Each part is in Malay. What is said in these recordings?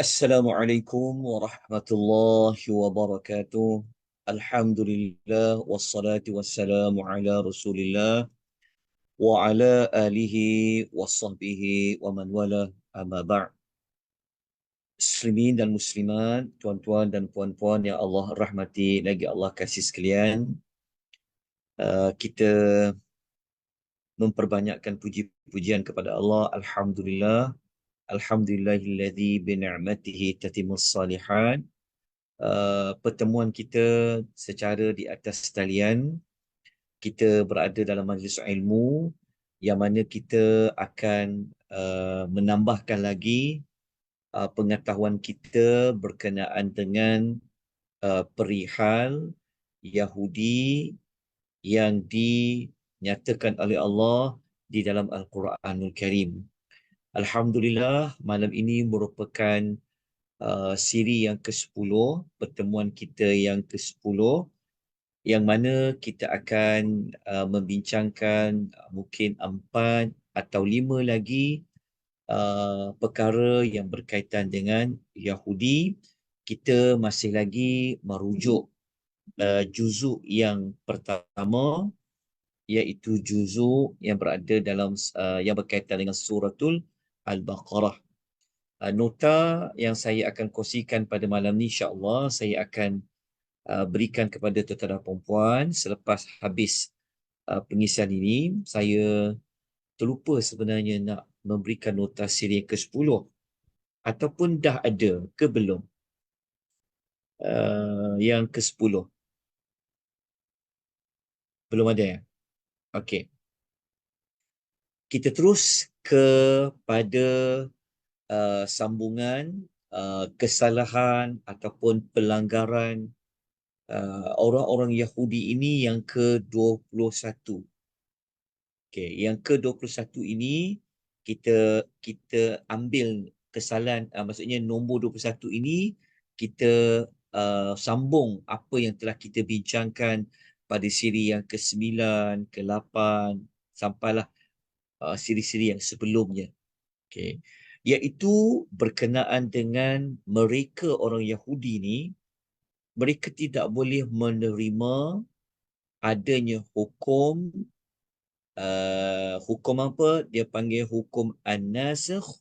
Assalamualaikum warahmatullahi wabarakatuh. Alhamdulillah wassalatu wassalamu ala Rasulillah wa ala alihi wa sahbihi wa man wala amma ba'. Muslimin dan muslimat, tuan-tuan dan puan-puan yang Allah rahmati lagi Allah kasih sekalian, kita memperbanyakkan puji-pujian kepada Allah. Alhamdulillah, alhamdulillahilladzi bi ni'matihi tatimmus salihat. Pertemuan kita secara di atas talian, kita berada dalam majlis ilmu yang mana kita akan menambahkan lagi pengetahuan kita berkenaan dengan perihal Yahudi yang dinyatakan oleh Allah di dalam Al-Quranul Karim. Alhamdulillah, malam ini merupakan siri yang ke-10, pertemuan kita yang ke-10, yang mana kita akan membincangkan mungkin 4 atau 5 lagi perkara yang berkaitan dengan Yahudi. Kita masih lagi merujuk juzuk yang pertama, iaitu juzuk yang berada dalam yang berkaitan dengan suratul Al-Baqarah. Nota yang saya akan kongsikan pada malam ni, insya-Allah saya akan berikan kepada tuan-tuan dan puan selepas habis pengisian ini. Saya terlupa sebenarnya nak memberikan nota siri ke-10, ataupun dah ada ke belum yang ke-10? Belum ada ya? Okey. Kita terus kepada sambungan kesalahan ataupun pelanggaran orang-orang Yahudi ini yang ke-21. Okey, yang ke-21 ini kita ambil kesalahan, maksudnya nombor 21 ini kita sambung apa yang telah kita bincangkan pada siri yang ke-9, ke-8 sampailah siri-siri yang sebelumnya. Okey, iaitu berkenaan dengan mereka orang Yahudi ni, mereka tidak boleh menerima adanya hukum hukum apa? Dia panggil hukum an-nasikh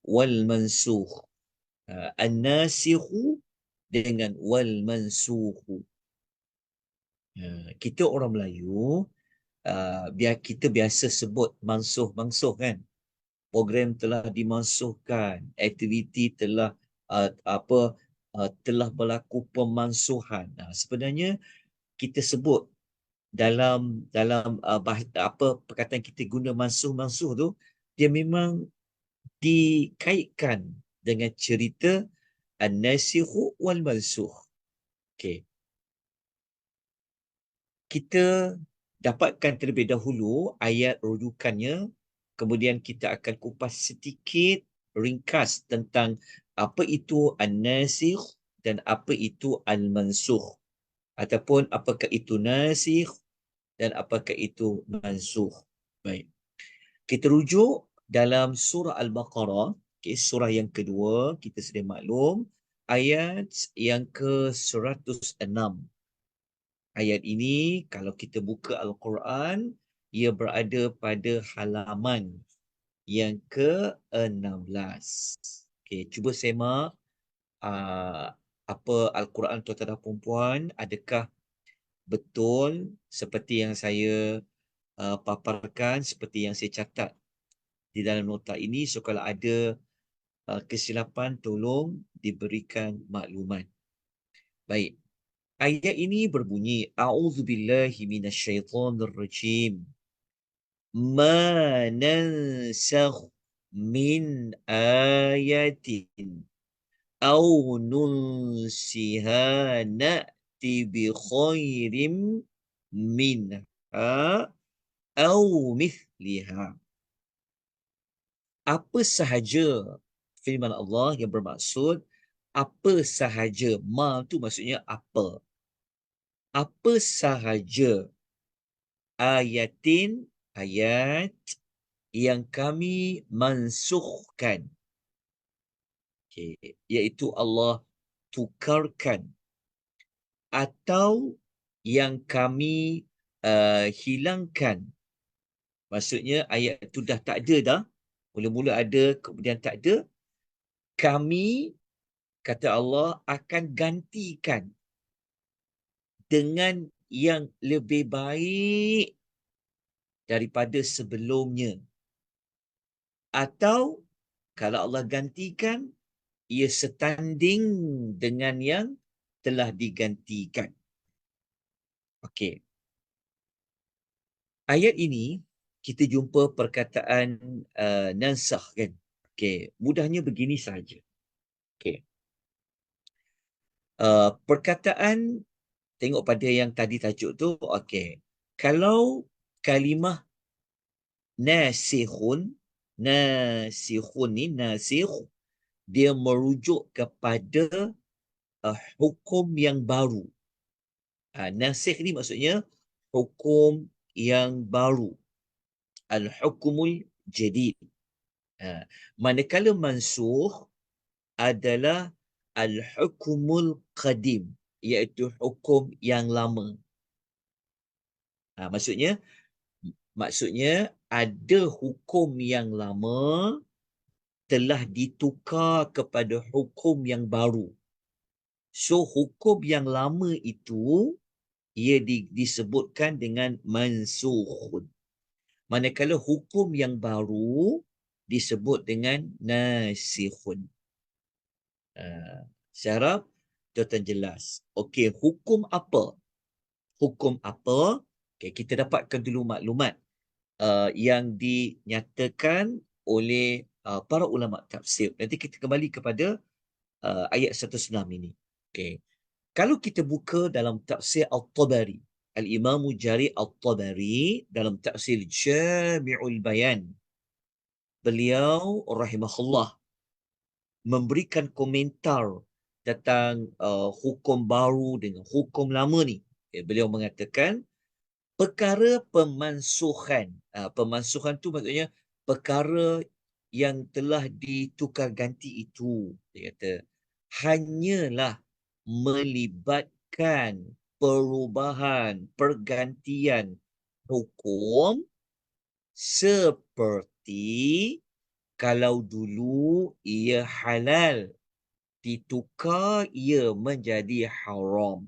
wal mansukh. An-nasikhu dengan wal mansukhu. Kita orang Melayu, kita biasa sebut mansuh-mansuh kan. Program telah dimansuhkan, aktiviti telah telah berlaku pemansuhan. Sebenarnya kita sebut dalam perkataan kita guna mansuh-mansuh tu, dia memang dikaitkan dengan cerita an-nasikhu wal mansukh. Okey. Kita dapatkan terlebih dahulu ayat rujukannya, kemudian kita akan kupas sedikit ringkas tentang apa itu an-nasikh dan apa itu al-mansukh, ataupun apakah itu nasikh dan apakah itu mansukh. Baik. Kita rujuk dalam surah Al-Baqarah, surah yang kedua, kita sedia maklum, ayat yang ke-106. Ayat ini, kalau kita buka Al-Quran, ia berada pada halaman yang ke-16. Okey, cuba semak apa Al-Quran tuan-tuan dan puan-puan, adakah betul seperti yang saya paparkan, seperti yang saya catat di dalam nota ini? So kalau ada kesilapan, tolong diberikan maklumat. Baik. Ayat ini berbunyi, A'udzubillahi minasyaitonirrajim. Ma nansakh min ayatin aw nunsiha na'ti bi khairim minha aw mithliha. Apa sahaja firman Allah yang bermaksud apa sahaja. Ma tu maksudnya apa. Apa sahaja ayatin, ayat yang kami mansukhkan. Okay. Iaitu Allah tukarkan atau yang kami hilangkan. Maksudnya ayat itu dah tak ada dah. Mula-mula ada, kemudian tak ada. Kami, kata Allah, akan gantikan dengan yang lebih baik daripada sebelumnya. Atau kalau Allah gantikan, ia setanding dengan yang telah digantikan. Okey. Ayat ini kita jumpa perkataan nansakh kan. Okey, mudahnya begini saja. Okey. Perkataan tengok pada yang tadi tajuk tu, okey. Kalau kalimah nasikhun ni nasikh, dia merujuk kepada hukum yang baru. Nasikh ni maksudnya hukum yang baru. Al-hukmul jadid. Manakala mansukh adalah al-hukmul qadim, iaitu hukum yang lama. Maksudnya ada hukum yang lama telah ditukar kepada hukum yang baru. So hukum yang lama itu ia disebutkan dengan mansukhun. Manakala hukum yang baru disebut dengan nasikhun. Saya harap jelas. Okey, hukum apa? Hukum apa? Okey, kita dapatkan dulu maklumat yang dinyatakan oleh para ulama tafsir. Nanti kita kembali kepada ayat 106 ini. Okey. Kalau kita buka dalam tafsir Al-Tabari, Al-Imam Jarir Al-Tabari dalam tafsir Jami'ul Bayan, beliau rahimahullah memberikan komentar tentang hukum baru dengan hukum lama ni. Beliau mengatakan perkara pemansuhan. Pemansuhan tu maksudnya perkara yang telah ditukar ganti itu. Dia kata hanyalah melibatkan perubahan, pergantian hukum seperti kalau dulu ia halal, ditukar ia menjadi haram.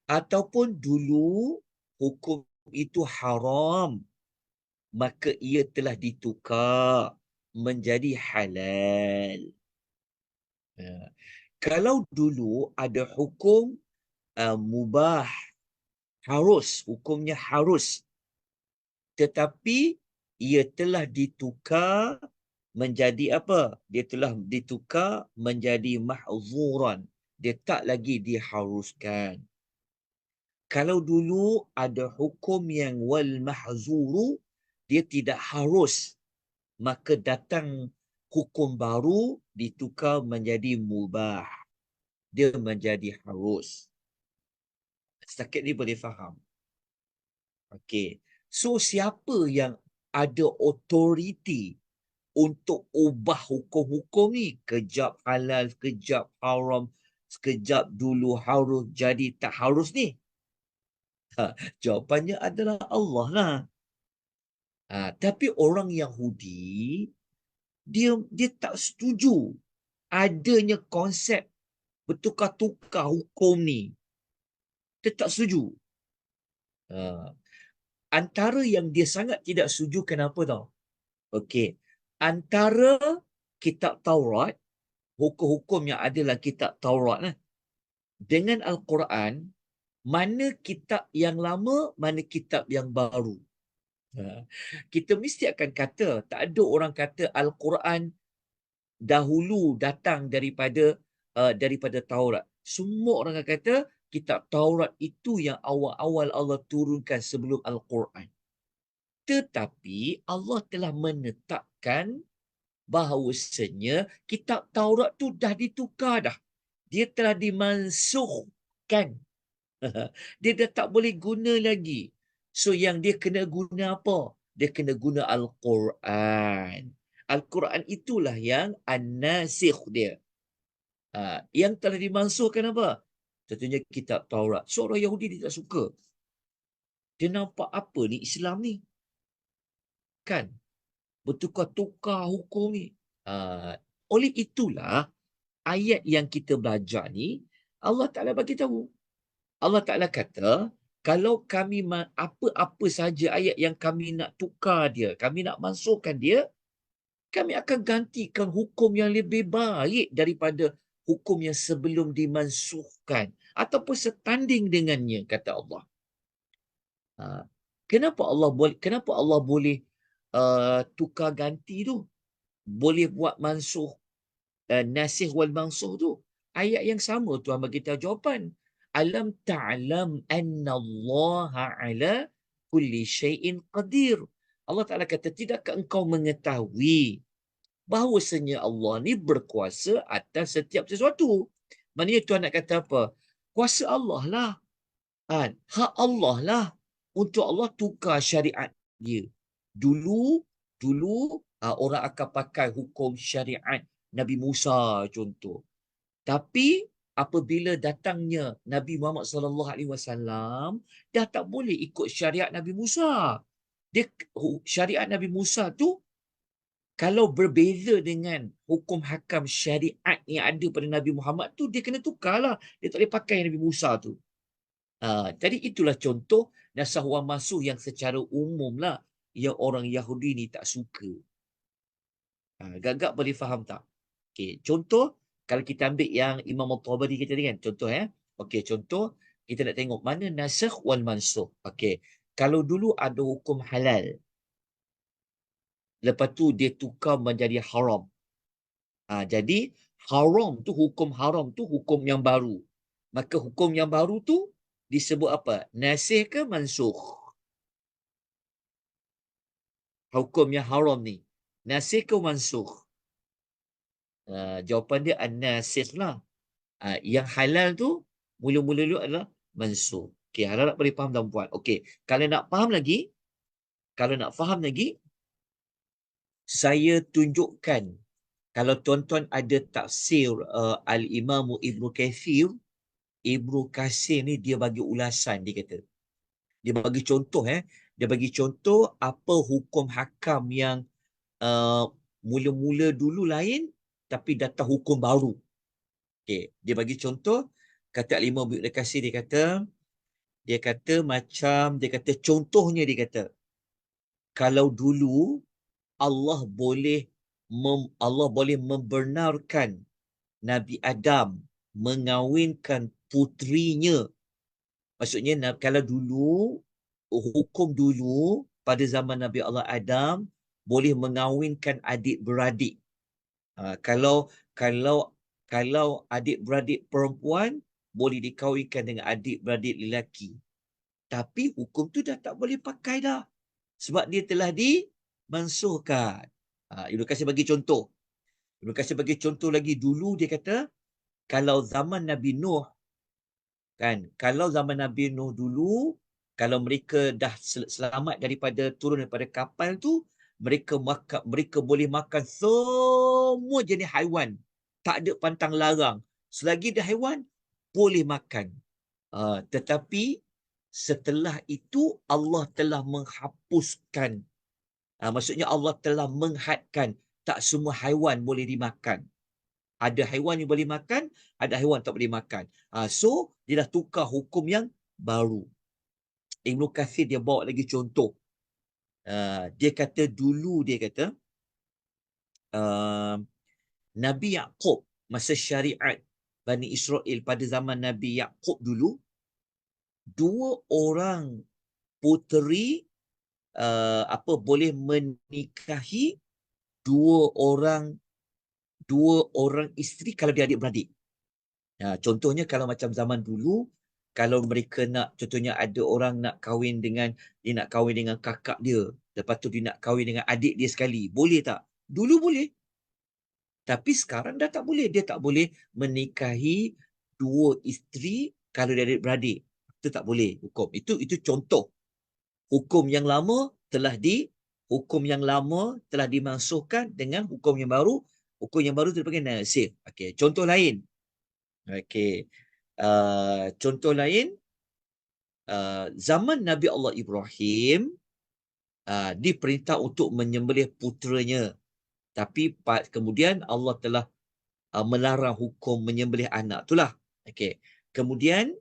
Ataupun dulu hukum itu haram, maka ia telah ditukar menjadi halal. Kalau dulu ada hukum mubah, harus, hukumnya harus, tetapi ia telah ditukar menjadi apa? Dia telah ditukar menjadi mahzuran. Dia tak lagi diharuskan. Kalau dulu ada hukum yang wal mahzuru, dia tidak harus, maka datang hukum baru ditukar menjadi mubah. Dia menjadi harus. Setakat ni boleh faham. Okey. So siapa yang ada otoriti untuk ubah hukum-hukum ni? Kejap halal, kejap haram, sekejap dulu harus jadi tak harus ni. Jawapannya adalah Allah lah. Tapi orang Yahudi, dia tak setuju adanya konsep bertukar-tukar hukum ni. Dia tak setuju. Antara yang dia sangat tidak setuju kenapa tau? Okey. Antara kitab Taurat, hukum-hukum yang ada dalam kitab Taurat dengan Al-Quran, mana kitab yang lama, mana kitab yang baru. Kita mesti akan kata, tak ada orang kata Al-Quran dahulu datang daripada Taurat. Semua orang akan kata kitab Taurat itu yang awal-awal Allah turunkan sebelum Al-Quran. Tetapi Allah telah menetapkan bahawasanya kitab Taurat tu dah ditukar dah. Dia telah dimansukhkan. Dia dah tak boleh guna lagi. So yang dia kena guna apa? Dia kena guna Al-Quran. Al-Quran itulah yang an-nasikh dia. Yang telah dimansuhkan apa? Contohnya kitab Taurat. Seorang Yahudi dia tak suka. Dia nampak apa ni Islam ni? Kan? Bertukar-tukar hukum ni. Oleh itulah, ayat yang kita belajar ni, Allah Ta'ala bagi tahu. Allah Ta'ala kata, kalau kami apa-apa saja ayat yang kami nak tukar dia, kami nak masukkan dia, kami akan gantikan hukum yang lebih baik daripada hukum yang sebelum dimansuhkan ataupun setanding dengannya, kata Allah. Kenapa Allah boleh tukar ganti tu? Boleh buat mansuh, nasikh wal mansuh tu. Ayat yang sama Tuhan bagi tahu jawapan. Alam ta'lam anna Allah ala kulli syai'in qadir. Allah Ta'ala kata, tidakkah engkau mengetahui bahawasanya Allah ni berkuasa atas setiap sesuatu? Maknanya Tuhan nak kata apa? Kuasa Allah lah. Hak Allah lah untuk Allah tukar syariat dia. Dulu orang akan pakai hukum syariat Nabi Musa contoh. Tapi apabila datangnya Nabi Muhammad SAW, dah tak boleh ikut syariat Nabi Musa. Syariat Nabi Musa tu kalau berbeza dengan hukum hakam syariat yang ada pada Nabi Muhammad tu, dia kena tukarlah. Dia tak boleh pakai Nabi Musa tu. Jadi itulah contoh nasakh wal mansuh yang secara umum lah yang orang Yahudi ni tak suka. Agak-agak boleh faham tak? Okey, contoh kalau kita ambil yang Imam Al-Tabari kita ni kan, contoh Okey, contoh kita nak tengok mana nasakh wal mansuh. Okey, kalau dulu ada hukum halal, lepas tu dia tukar menjadi haram. Jadi hukum haram tu hukum yang baru. Maka hukum yang baru tu disebut apa? Nasikh ke mansukh? Hukum yang haram ni, nasikh ke mansukh? Jawapan dia an-nasikh lah. Yang halal tu mula-mula dulu adalah mansukh. Okey, harap boleh faham tuan-puan. Okey, kalau nak faham lagi, saya tunjukkan. Kalau tuan-tuan ada tafsir Al-Imam Ibnu Kathir, Ibnu Kathir ni dia bagi ulasan, dia kata. Dia bagi contoh dia bagi contoh apa hukum hakam yang mula-mula dulu lain tapi datang hukum baru. Okey, dia bagi contoh, kata Al-Imam Ibnu Kathir, dia kata contohnya dia kata kalau dulu Allah boleh membenarkan Nabi Adam mengawinkan putrinya. Maksudnya kalau hukum dulu pada zaman Nabi Allah Adam boleh mengawinkan adik-beradik. Kalau adik-beradik perempuan boleh dikawinkan dengan adik-beradik lelaki. Tapi hukum tu dah tak boleh pakai dah. Sebab dia telah dimansuhkan. Ibnu Katsir bagi contoh. Ibnu Katsir bagi contoh lagi, dulu dia kata kalau zaman Nabi Nuh dulu, kalau mereka dah selamat turun daripada kapal tu, mereka boleh makan semua jenis haiwan. Tak ada pantang larang. Selagi dia haiwan, boleh makan. Tetapi setelah itu Allah telah menghapuskan. Maksudnya Allah telah menghadkan tak semua haiwan boleh dimakan. Ada haiwan yang boleh makan, ada haiwan tak boleh makan. So, dia dah tukar hukum yang baru. Ibnu Katsir dia bawa lagi contoh. Dia kata Nabi Yaqub masa syariat Bani Israel pada zaman Nabi Yaqub dulu, 2 orang puteri boleh menikahi 2 orang isteri kalau dia adik-beradik. Contohnya kalau macam zaman dulu, kalau mereka contohnya ada orang nak kahwin dengan kakak dia, lepas tu dia nak kahwin dengan adik dia sekali, boleh tak? Dulu boleh. Tapi sekarang dah tak boleh. Dia tak boleh menikahi 2 isteri kalau dia adik-beradik. Itu tak boleh hukum. Itu contoh. Hukum yang lama telah Hukum yang lama telah dimansuhkan dengan hukum yang baru. Hukum yang baru itu dipanggil nasikh. Okey, contoh lain. Okey. Contoh lain, zaman Nabi Allah Ibrahim diperintah untuk menyembelih puteranya. Tapi kemudian Allah telah melarang hukum menyembelih anak. Itulah. Okey. Kemudian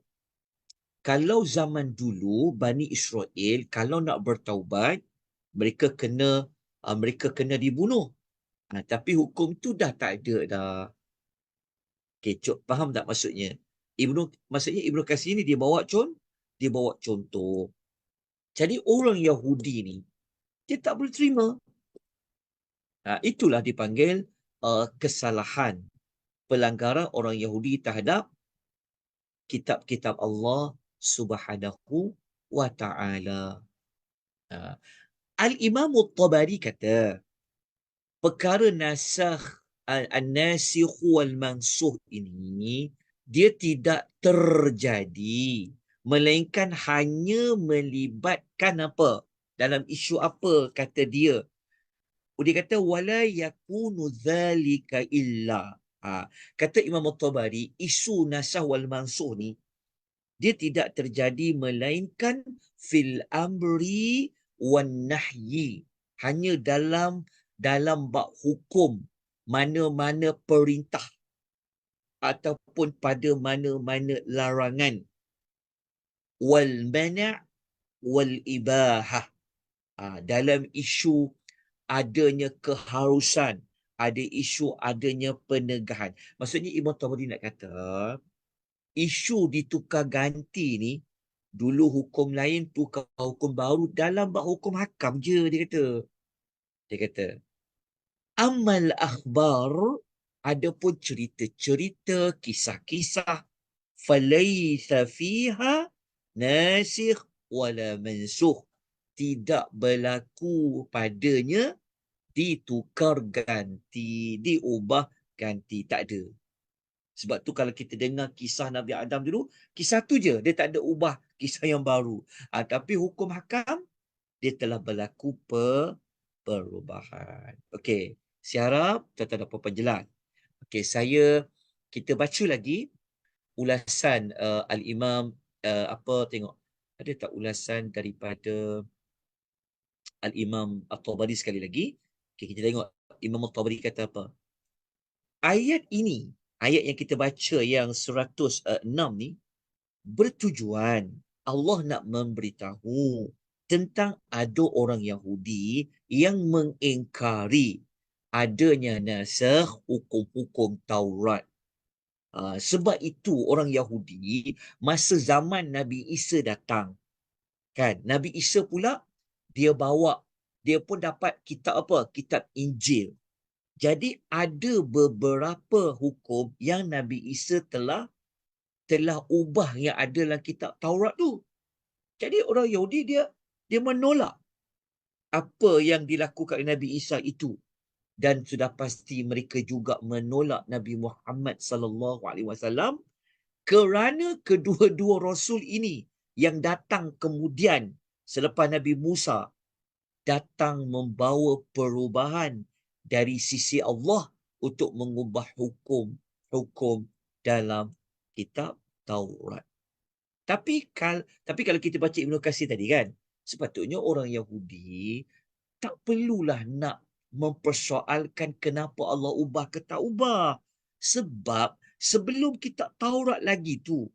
kalau zaman dulu Bani Israel kalau nak bertaubat, mereka kena dibunuh. Tapi hukum tu dah tak ada dah. Okey, faham tak maksudnya? Maksudnya Ibnu Katsir ni dia bawa contoh. Jadi orang Yahudi ni dia tak boleh terima. Itulah dipanggil kesalahan, pelanggaran orang Yahudi terhadap kitab-kitab Allah Subhanahu wa Ta'ala. Al-Imam At-Tabari kata, perkara nasakh an-nasikh wal mansukh ini dia tidak terjadi melainkan hanya melibatkan apa? Dalam isu apa kata dia? Dia kata wala yakunu dzalika illa. Kata Imam At-Tabari, isu nasakh wal mansukh ni dia tidak terjadi melainkan fil amri wan nahyi, hanya dalam bab hukum, mana-mana perintah ataupun pada mana-mana larangan, wal mana' wal ibahah, dalam isu adanya keharusan, ada isu adanya penegahan. Maksudnya Imam Tabari nak kata isu ditukar ganti ni, dulu hukum lain tukar hukum baru dalam bab hukum hakam je, dia kata amal akhbar, adapun cerita-cerita, kisah-kisah, falaitha fiha nasikh wala mansukh, tidak berlaku padanya ditukar ganti, diubah ganti, tak ada. Sebab tu kalau kita dengar kisah Nabi Adam dulu, kisah tu je, dia tak ada ubah kisah yang baru. Tapi hukum hakam, dia telah berlaku perubahan. Okey, saya harap tuan-tuan dapat penjelas. Okey, kita baca lagi ulasan Al-Imam, tengok, ada tak ulasan daripada Al-Imam At-Tabari sekali lagi? Okey, kita tengok Imam At-Tabari kata apa. Ayat ini, ayat yang kita baca yang 106 ni, bertujuan Allah nak memberitahu tentang ada orang Yahudi yang mengingkari adanya nasakh hukum-hukum Taurat. Sebab itu orang Yahudi masa zaman Nabi Isa datang, kan, Nabi Isa pula dia pun dapat kitab apa? Kitab Injil. Jadi ada beberapa hukum yang Nabi Isa telah ubah yang ada dalam kitab Taurat tu. Jadi orang Yahudi dia menolak apa yang dilakukan oleh Nabi Isa itu, dan sudah pasti mereka juga menolak Nabi Muhammad sallallahu alaihi wasallam kerana kedua-dua rasul ini yang datang kemudian selepas Nabi Musa datang membawa perubahan dari sisi Allah untuk mengubah hukum dalam kitab Taurat. Tapi kalau kita baca Ibnu Katsir tadi kan, sepatutnya orang Yahudi tak perlulah nak mempersoalkan kenapa Allah ubah ke tak ubah. Sebab sebelum kitab Taurat lagi tu,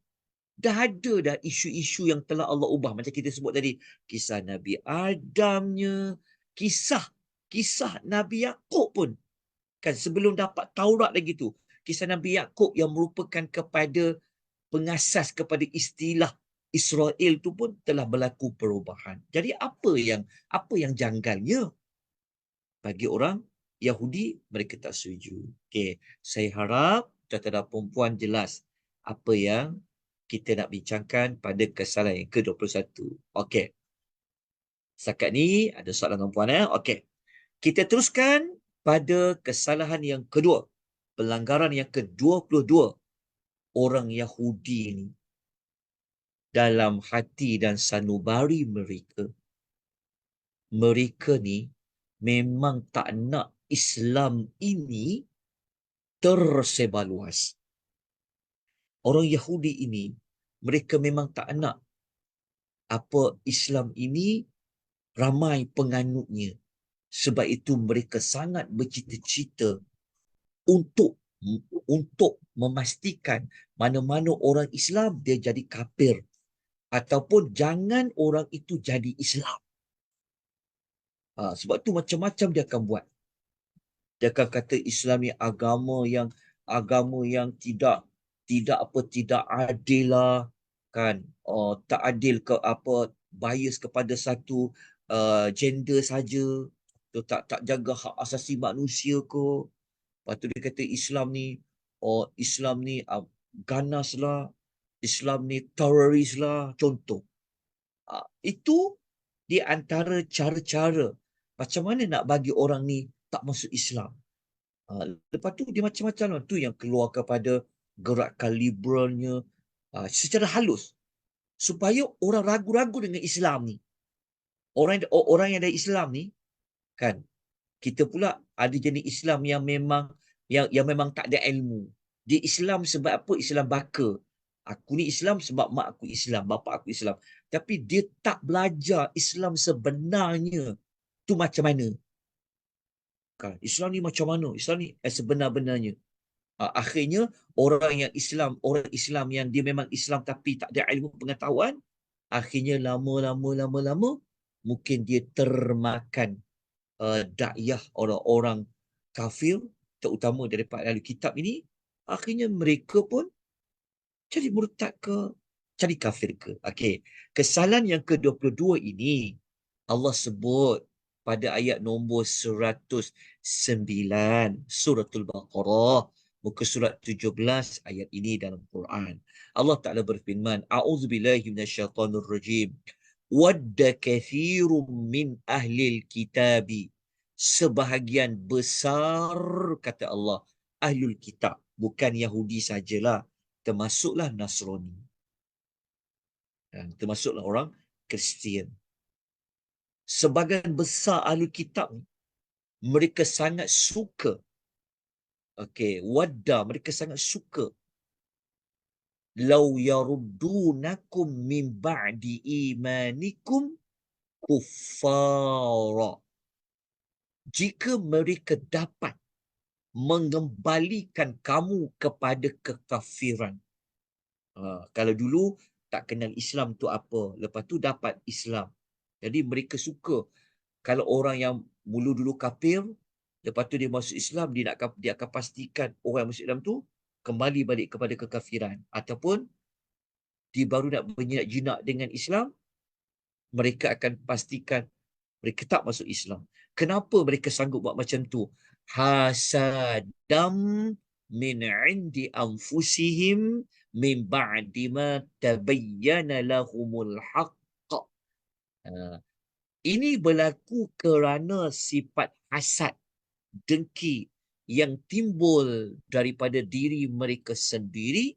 dah ada dah isu-isu yang telah Allah ubah. Macam kita sebut tadi, kisah Nabi Adamnya, kisah Nabi Yaqub pun. Kan sebelum dapat Taurat lagi tu, kisah Nabi Yaqub yang merupakan pengasas kepada istilah Israel tu pun telah berlaku perubahan. Jadi apa yang janggalnya? Bagi orang Yahudi, mereka tak setuju. Okey, saya harap tuan-tuan dan puan jelas apa yang kita nak bincangkan pada kesalahan yang ke-21. Okey. Setakat ni ada soalan tuan-puan Okey. Kita teruskan pada kesalahan yang kedua. Pelanggaran yang ke-22 orang Yahudi ni dalam hati dan sanubari mereka ni memang tak nak Islam ini tersebar luas. Orang Yahudi ini, mereka memang tak nak apa Islam ini ramai penganutnya. Sebab itu mereka sangat bercita-cita untuk untuk memastikan mana-mana orang Islam dia jadi kafir ataupun jangan orang itu jadi Islam. Sebab tu macam-macam dia akan buat. Dia akan kata Islam ni agama yang tidak adil lah, kan. Tak adil ke apa, bias kepada satu gender saja. Tu tak jaga hak asasi manusia ke. Lepas tu dia kata Islam ni ganas lah, Islam ni teroris lah, contoh. Itu di antara cara-cara macam mana nak bagi orang ni tak masuk Islam. Lepas tu dia macam-macam lah. Tu yang keluar kepada gerakan liberalnya secara halus. Supaya orang ragu-ragu dengan Islam ni. Orang yang ada Islam ni, kan, kita pula ada jenis Islam yang memang tak ada ilmu. Dia Islam sebab apa? Islam baka. Aku ni Islam sebab mak aku Islam, bapa aku Islam. Tapi dia tak belajar Islam sebenarnya tu macam mana. Kan? Islam ni macam mana? Islam ni sebenar-benarnya. Akhirnya orang Islam yang dia memang Islam tapi tak ada ilmu pengetahuan, akhirnya lama-lama mungkin dia termakan dakyah orang-orang kafir, terutama daripada ahli kitab ini. Akhirnya mereka pun jadi murtad ke, jadi kafir ke. Okey, kesalahan yang ke-22 ini Allah sebut pada ayat nombor 109 suratul Baqarah, muka surat 17 ayat ini dalam Quran. Allah Ta'ala berfirman, A'udzubillahi minasyaitonirrajim. Wadda kathirum min ahlil kitabi. Sebahagian besar, kata Allah, ahlul kitab. Bukan Yahudi sajalah. Termasuklah Nasrani. Termasuklah orang Kristian. Sebahagian besar ahlul kitab ni, mereka sangat suka. Okey, wadda, mereka sangat suka. Lau yaruddunakum min ba'di imanikum kuffara. Jika mereka dapat mengembalikan kamu kepada kekafiran. Kalau dulu tak kenal Islam tu apa, lepas tu dapat Islam. Jadi mereka suka kalau orang yang mula dulu kafir, lepas tu dia masuk Islam, dia akan pastikan orang yang masuk Islam tu kembali balik kepada kekafiran. Ataupun dia baru nak berjinak dengan Islam, mereka akan pastikan mereka tak masuk Islam. Kenapa mereka sanggup buat macam tu? Hasadam min indi anfusihim min ba'di ma tabayyana lahumul haqq. Ini berlaku kerana sifat hasad, dengki yang timbul daripada diri mereka sendiri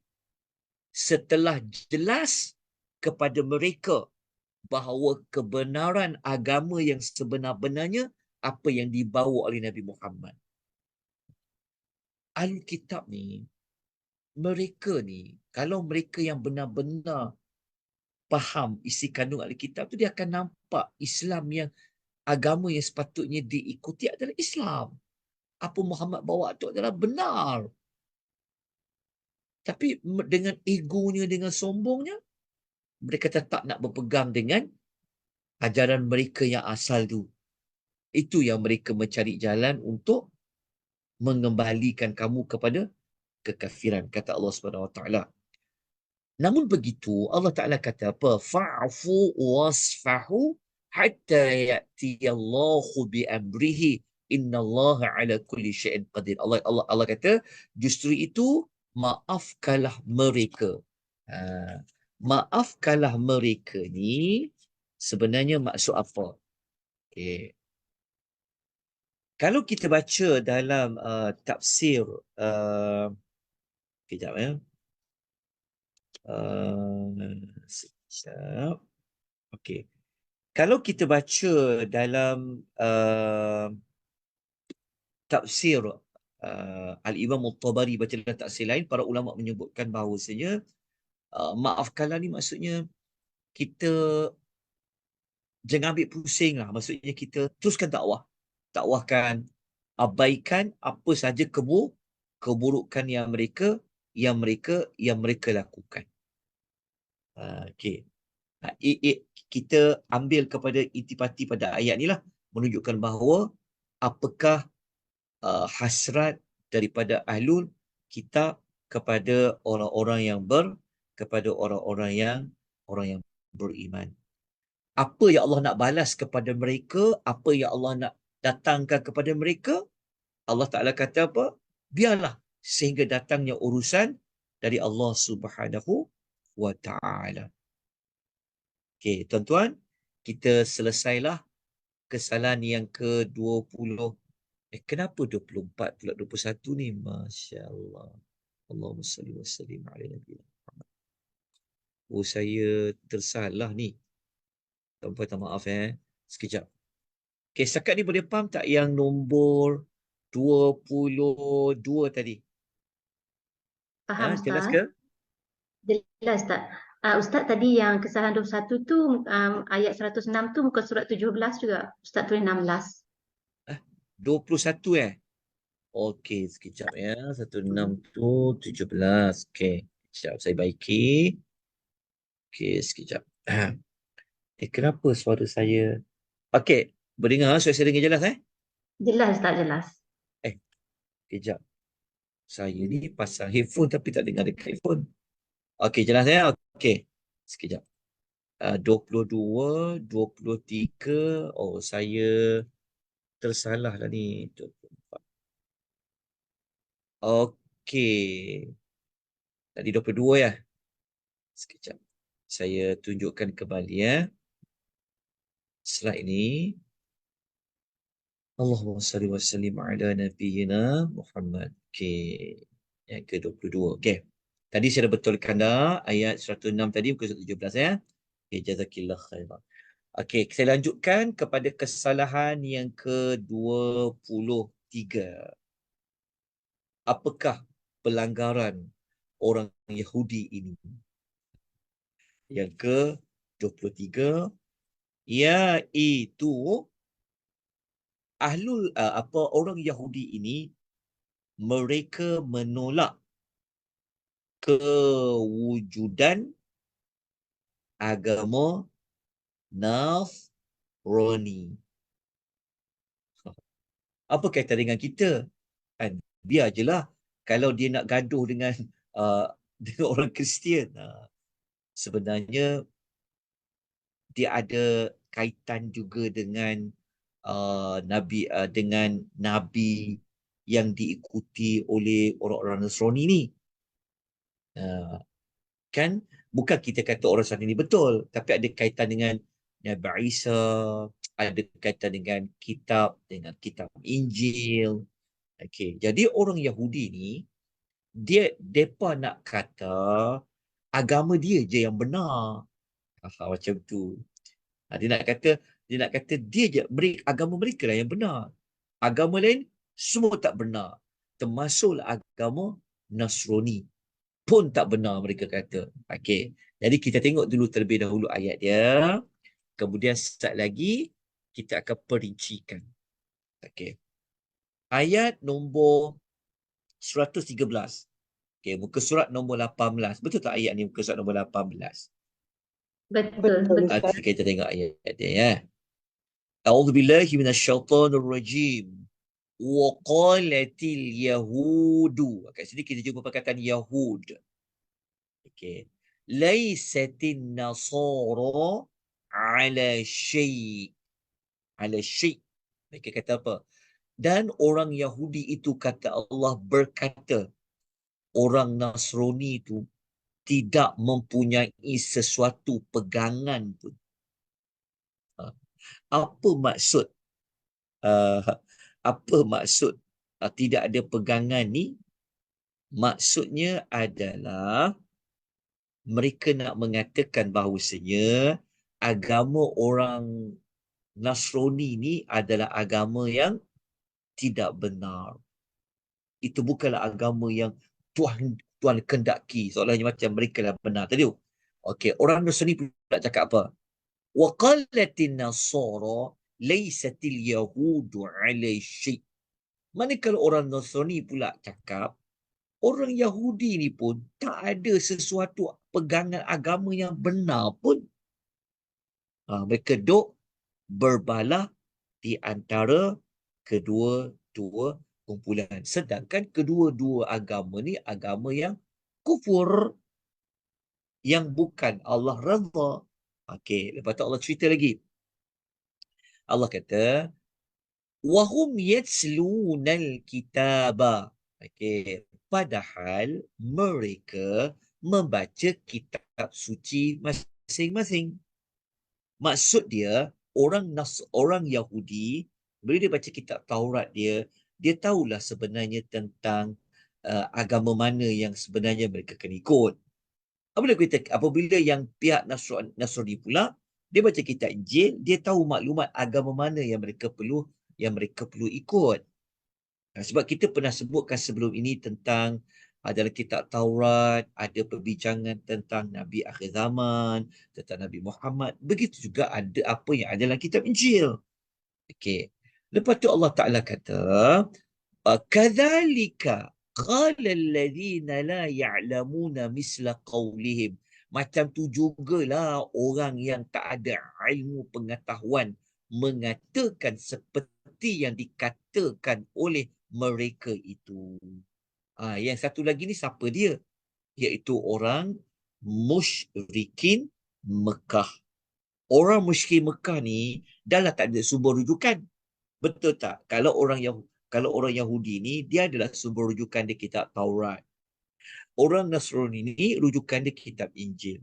setelah jelas kepada mereka bahawa kebenaran agama yang sebenar-benarnya apa yang dibawa oleh Nabi Muhammad. Ahli kitab ni, mereka ni, kalau mereka yang benar-benar faham isi kandung ahli kitab tu, dia akan nampak Islam yang agama yang sepatutnya diikuti adalah Islam. Apa Muhammad bawa tu adalah benar. Tapi dengan egonya, dengan sombongnya, mereka tetap nak berpegang dengan ajaran mereka yang asal tu. Itu yang mereka mencari jalan untuk mengembalikan kamu kepada kekafiran, kata Allah Subhanahu Wa Taala. Namun begitu, Allah Taala kata apa? Fa'fu wasfahu hatta ya'tiyallahu bi amrihi. Innallaha ala kulli syai'in qadir. Allah kata, justru itu maafkanlah mereka. Maafkanlah mereka ni sebenarnya maksud apa? Okay. Kalau kita baca dalam tafsir kejap ya. Sekejap. Okey. Kalau kita baca dalam tafsir Al-Imam Al-Tabari, baca dalam tafsir lain, para ulama menyebutkan bahawasanya maafkanlah ni maksudnya kita jangan ambil pusing lah. Maksudnya kita teruskan dakwah. Dakwahkan, abaikan apa saja keburukan yang mereka lakukan. Okey. Kita ambil kepada intipati pada ayat ni lah, menunjukkan bahawa apakah hasrat daripada ahlul kitab kepada orang-orang yang beriman. Apa yang Allah nak balas kepada mereka, apa yang Allah nak datangkan kepada mereka, Allah Ta'ala kata apa? Biarlah sehingga datangnya urusan dari Allah Subhanahu wa Ta'ala. Okey, tuan-tuan, kita selesailah kesalahan yang ke-20. Kenapa 24 pula 21 ni? Masya Allah. Allahumma salli wa sallim ala Nabi Muhammad. Oh, saya tersalah ni. Tuan-tuan, minta maaf sekejap. Okey, setakat ni boleh faham tak yang nombor 22 tadi? Faham, Jelas Ustaz? ke? Jelas, Ustaz. Ustaz, tadi yang kesalahan 21 tu, ayat 106 tu muka surat 17 juga. Ustaz tulis 16. 21 Okey, sekejap ya. 16 tu 17. Okey, sekejap saya baiki. Okey, sekejap. Kenapa suara saya? Okey, berdengar suara saya dengar jelas Jelas, Ustaz, jelas. Sekejap. Saya ni pasang headphone tapi tak dengar dekat headphone. Okey, jelas Okey. Sekejap. 22, 23. Oh, saya tersalah lah ni. 24. Okey. Tadi 22 Sekejap. Saya tunjukkan kembali slide ini. Allahumma salli wa sallim ala nabiyyina Muhammad. Okey. Yang ke-22. Okey. Tadi saya dah betulkan dah ayat 106 tadi muka 17 Okey, jazakillah khairan. Okey, saya lanjutkan kepada kesalahan yang ke-23. Apakah pelanggaran orang Yahudi ini? Yang ke-23 iaitu orang Yahudi ini mereka menolak kewujudan agama Nasrani. Apa kaitan dengan kita? Biar je lah kalau dia nak gaduh dengan dengan orang Kristian. Sebenarnya dia ada kaitan juga dengan nabi yang diikuti oleh orang-orang Nasrani ni. Kan bukan kita kata orang Nasrani ni betul, tapi ada kaitan dengan Nabi Isa, ada kaitan dengan kitab Injil. Okey, jadi orang Yahudi ni depa nak kata agama dia je yang benar. Macam tu. Dia nak kata dia je, agama mereka lah yang benar. Agama lain semua tak benar. Termasuklah agama Nasrani pun tak benar, mereka kata. Okey. Jadi kita tengok dulu terlebih dahulu ayat dia. Kemudian sekejap lagi kita akan perincikan. Okey. Ayat nombor 113. Okey, muka surat nombor 18. Betul tak ayat ni muka surat nombor 18? Betul. Okey, kita tengok ayat dia A'udzu billahi minasyaitonir rajim. Wa qalatil yahudu. Kat sini kita jumpa perkataan Yahud. Okey. Laisatin nasara ala syai'. Ala syai'. Mereka kata apa? Dan orang Yahudi itu kata Allah berkata, orang Nasrani itu tidak mempunyai sesuatu pegangan pun. Apa maksud tidak ada pegangan ni? Maksudnya adalah mereka nak mengatakan bahawasanya agama orang Nasrani ni adalah agama yang tidak benar. Itu bukanlah agama yang Tuhan kendaki, seolah-olah macam mereka lah benar tadi. Okey, orang Nasrani pula cakap apa? Wa qalatin nasara laysatil yahudu alai syai'. Manakala orang Nasrani pula cakap, orang Yahudi ni pun tak ada sesuatu pegangan agama yang benar pun. Mereka duk berbalah di antara kedua-dua kumpulan. Sedangkan kedua-dua agama ni agama yang kufur, yang bukan Allah redha. Okey, lepas tu Allah cerita lagi. Allah kata, wahum yatslunal kitaba. Okey, padahal mereka membaca kitab suci masing-masing. Maksud dia, orang Yahudi, bila dia baca kitab Taurat dia tahulah sebenarnya tentang agama mana yang sebenarnya mereka kena ikut. Apabila yang pihak Nasrani pula, dia baca kitab Injil, dia tahu maklumat agama mana yang mereka perlu ikut. Sebab kita pernah sebutkan sebelum ini tentang dalam kitab Taurat ada perbincangan tentang Nabi akhir zaman, tentang Nabi Muhammad. Begitu juga ada apa yang ada dalam kitab Injil. Okey. Lepas tu Allah Ta'ala kata, kadzalika qala alladhina la ya'lamuna misla qawlihim. Macam tu jugalah orang yang tak ada ilmu pengetahuan mengatakan seperti yang dikatakan oleh mereka itu. Yang satu lagi ni siapa dia? Iaitu orang musyrikin Mekah. Orang musyrikin Mekah ni dah lah tak ada sumber rujukan. Betul tak? Kalau orang Yahudi ni, dia adalah sumber rujukan di kitab Taurat. Orang Nasrani ni rujukan di kitab Injil.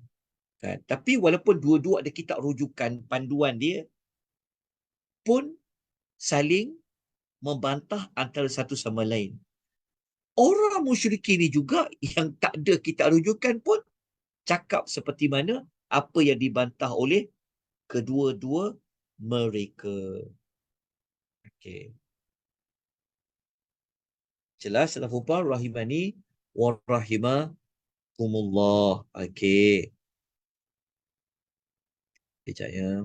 Kan? Tapi walaupun dua-dua ada kitab rujukan panduan dia, pun saling membantah antara satu sama lain. Orang musyrikin ni juga yang tak ada kitab rujukan pun cakap seperti mana apa yang dibantah oleh kedua-dua mereka. Okey. Jelas dalam fumpah rahimani wa rahimakumullah. Okey. Sekejap ya.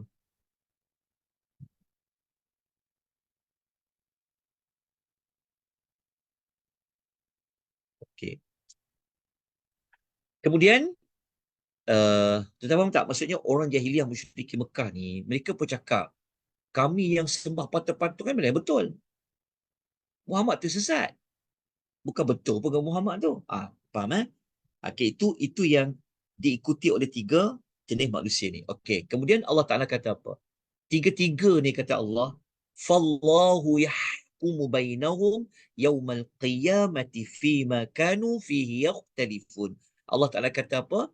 Okey. Kemudian tuan-tuan faham tak? Maksudnya orang jahiliah musyrikin Mekah ni, mereka pun cakap, kami yang sembah patung-patung kan memang betul. Muhammad tu sesat. Bukan betul pun Muhammad tu. Faham Okey, itu yang diikuti oleh tiga jenis manusia ni. Okey, kemudian Allah Ta'ala kata apa? Tiga-tiga ni kata Allah, fallahu yahkumu bainahum yaumal qiyamati fima kanu fihi yakhtalifun. Allah Ta'ala kata apa?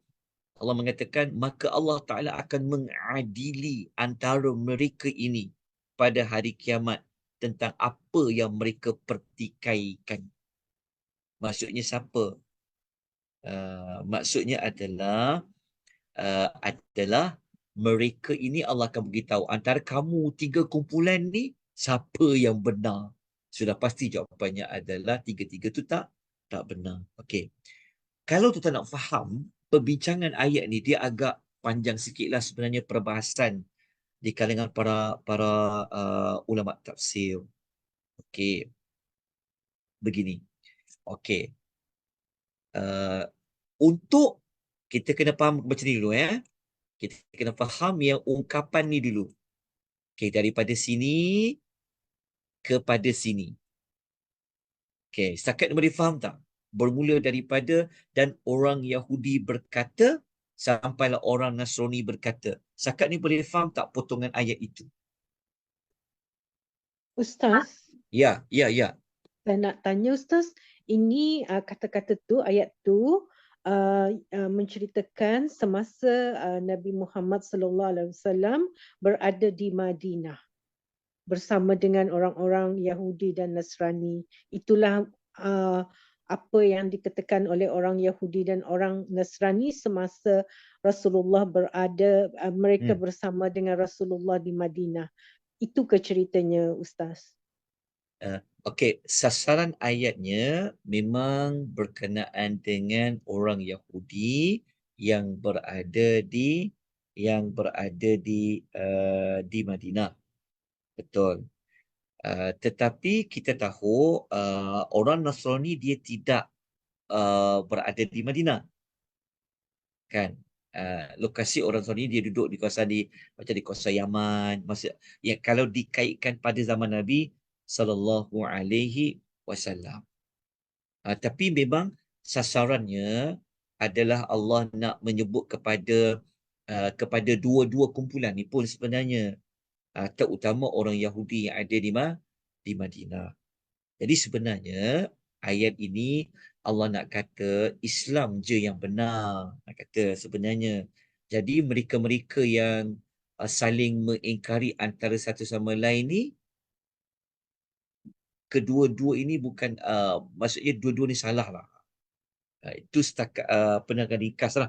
Allah mengatakan, maka Allah Ta'ala akan mengadili antara mereka ini pada hari kiamat tentang apa yang mereka pertikaikan. Maksudnya siapa? Maksudnya adalah mereka ini Allah akan beritahu antara kamu tiga kumpulan ni siapa yang benar. Sudah pasti jawapannya adalah tiga-tiga tu tak benar. Okey. Kalau tuan nak faham perbincangan ayat ni, dia agak panjang sikitlah sebenarnya perbahasan di kalangan para ulama tafsir. Okey. Begini. Okey. Untuk kita kena faham macam ni dulu ya. Kita kena faham yang ungkapan ni dulu. Okey, daripada sini kepada sini. Okey, setakat ni boleh faham tak? Bermula daripada dan orang Yahudi berkata sampailah orang Nasrani berkata. Setakat ni boleh faham tak potongan ayat itu? Ustaz, Ya. saya nak tanya Ustaz, ini kata-kata tu, ayat tu menceritakan semasa Nabi Muhammad SAW berada di Madinah bersama dengan orang-orang Yahudi dan Nasrani. Itulah apa yang dikatakan oleh orang Yahudi dan orang Nasrani semasa Rasulullah berada, mereka bersama dengan Rasulullah di Madinah. Itu ke ceritanya, Ustaz? Okey, sasaran ayatnya memang berkenaan dengan orang Yahudi yang berada di di Madinah. Betul. Tetapi kita tahu orang Nasrani dia tidak berada di Madinah, kan? Lokasi orang Nasrani dia duduk di kawasan macam di kawasan Yaman. Ya, kalau dikaitkan pada zaman Nabi sallallahu alaihi wasallam. Tapi memang sasarannya adalah Allah nak menyebut kepada dua-dua kumpulan ni pun sebenarnya, terutama orang Yahudi yang ada di Madinah. Jadi sebenarnya ayat ini Allah nak kata Islam je yang benar, nak kata sebenarnya. Jadi mereka-mereka yang saling mengingkari antara satu sama lain ni, kedua-dua ini bukan maksudnya dua-dua ni salah lah. Itu setakat penerangan ringkas lah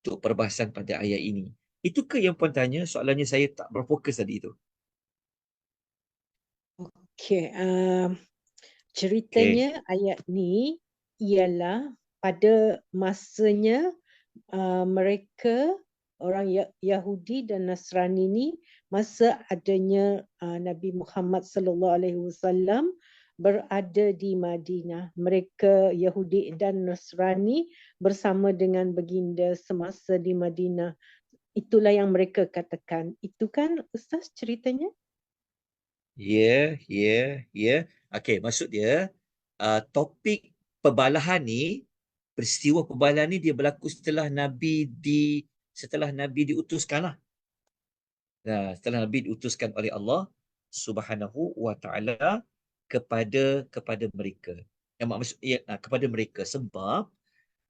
untuk perbahasan pada ayat ini. Itu ke yang puan tanya? Soalannya saya tak berfokus tadi tu. Okey, Okey. ceritanya ayat ni ialah pada masanya mereka orang Yahudi dan Nasrani ni masa adanya Nabi Muhammad sallallahu alaihi wasallam berada di Madinah. Mereka Yahudi dan Nasrani bersama dengan baginda semasa di Madinah. Itulah yang mereka katakan. Itu kan Ustaz ceritanya? Ya. Okey, maksud dia topik perbalahan ni, peristiwa perbalahan ni dia berlaku setelah Nabi diutuskan lah. Setelah Nabi diutuskan oleh Allah Subhanahu wa taala kepada mereka. Yang maksud kepada mereka sebab